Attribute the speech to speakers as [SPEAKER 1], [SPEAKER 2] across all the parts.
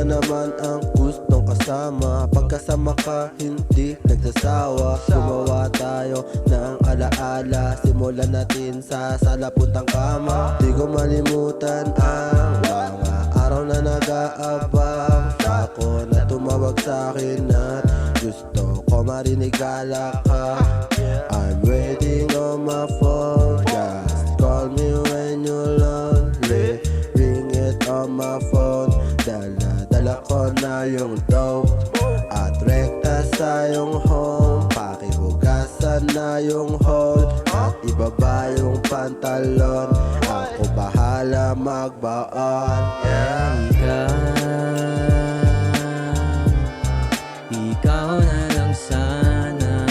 [SPEAKER 1] naman ang gustong kasama. Pagkasama ka, hindi nagsasawa. Gumawa tayo ng alaala. Simulan natin sa sala puntang kama. Di ko malimutan ang mga araw na nag-aabang. Ako na tumawag sa'kin at gusto ko marinig alak ka. I'm waiting on my phone. Just call me when you're lonely. Ring it on my phone. Dala ko na yung dope at rekta sa yung home. Pakihugasan na yung hole at ibaba yung pantalon. Ako bahala magbaon.
[SPEAKER 2] Ikaw na lang sana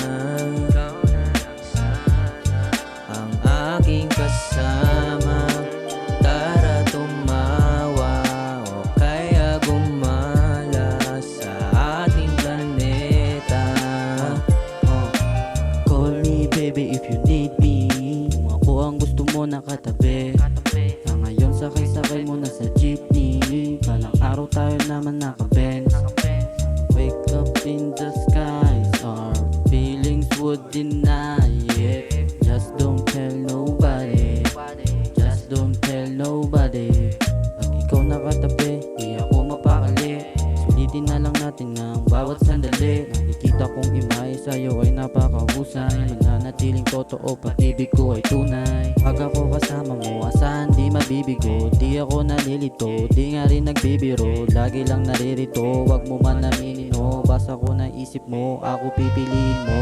[SPEAKER 2] ang aking kasama. Tara tumawa o kaya gumala sa ating planeta.
[SPEAKER 3] Call me baby if you need me. Kung ako ang gusto mo nakatabi. Ngayon sakay-sakay mo na sa jeepney. Balang araw tayo naman naka-Benz. Wake up in the skies. Our feelings would deny it. Just don't tell nobody. Just don't tell nobody. Pag ikaw nakatabi, di ako mapakali. Sulitin na lang natin ang bawat sandali. Nakikita kong imay sa'yo ay napakahusay. Mananatiling totoo, pag-ibig ko ay tunay. Pag ako kasama mo, asahan di mabibigo. Di ako nalilito, di nga rin nagbibiro. Lagi lang naririto, wag mo man aminin, no. Basta ko na isip mo, ako pipiliin mo.